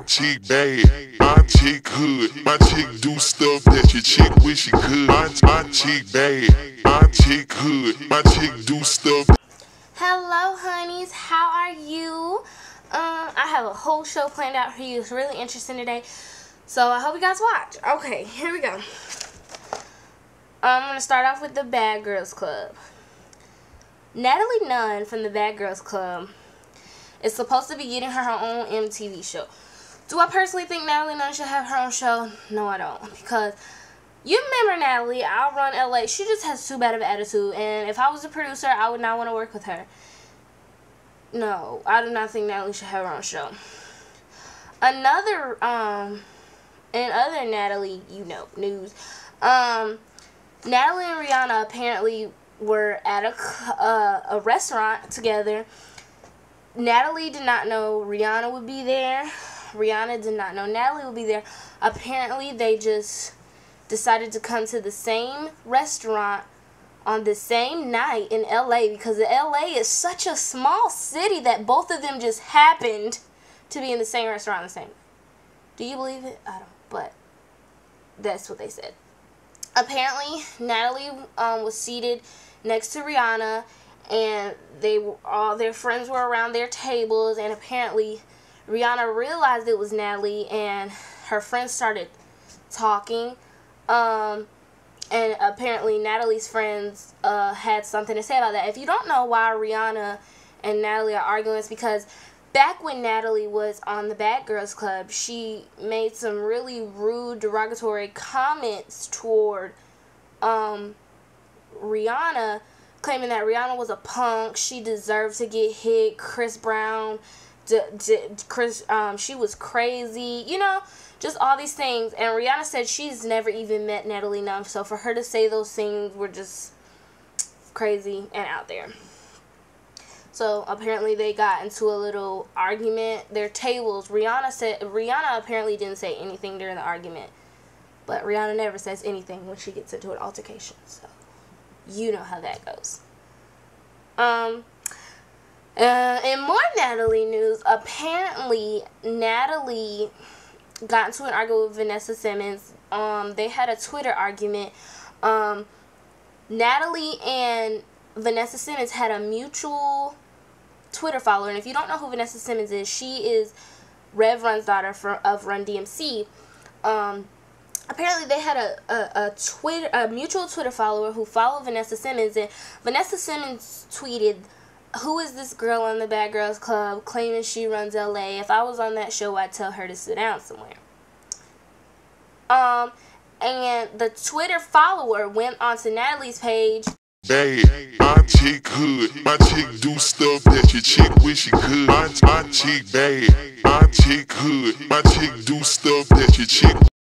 chick bad, my chick hood, my chick do stuff that your chick wish she could. My chick bad, my chick hood, my chick do stuff. Hello honeys, how are you? I have a whole show planned out for you. It's really interesting today, so I hope you guys watch. Okay, here we go. I'm gonna start off with the Bad Girls Club. Natalie Nunn from the Bad Girls Club is supposed to be getting her own MTV show. Do I personally think Natalie Nunn should have her own show? No, I don't. Because you remember Natalie, I'll Run LA. She just has too bad of an attitude. And if I was a producer, I would not want to work with her. No, I do not think Natalie should have her own show. Another, in other Natalie, news, Natalie and Rihanna apparently were at a restaurant together. Natalie did not know Rihanna would be there. Rihanna did not know Natalie would be there. Apparently, they just decided to come to the same restaurant on the same night in LA, because LA is such a small city that both of them just happened to be in the same restaurant the same night. Do you believe it? I don't, but that's what they said. Apparently, Natalie was seated next to Rihanna, and all their friends were around their tables, and apparently Rihanna realized it was Natalie, and her friends started talking, and apparently Natalie's friends had something to say about that. If you don't know why Rihanna and Natalie are arguing, it's because back when Natalie was on the Bad Girls Club, she made some really rude, derogatory comments toward Rihanna, claiming that Rihanna was a punk, she deserved to get hit, Chris Brown, she was crazy, just all these things. And Rihanna said she's never even met Natalie Nunn, so for her to say those things were just crazy and out there. So apparently they got into a little argument. Their tables, Rihanna apparently didn't say anything during the argument, but Rihanna never says anything when she gets into an altercation, so you know how that goes. In more Natalie news, apparently Natalie got into an argument with Vanessa Simmons. They had a Twitter argument. Natalie and Vanessa Simmons had a mutual Twitter follower, and if you don't know who Vanessa Simmons is, she is Rev Run's daughter of Run DMC. Apparently they had a mutual Twitter follower who followed Vanessa Simmons, and Vanessa Simmons tweeted, "Who is this girl on the Bad Girls Club claiming she runs LA? If I was on that show, I'd tell her to sit down somewhere." And the Twitter follower went onto Natalie's page. Bad, my chick hood, my chick do stuff that your chick wish she could. My chick bad, my chick hood, my chick do stuff that your chick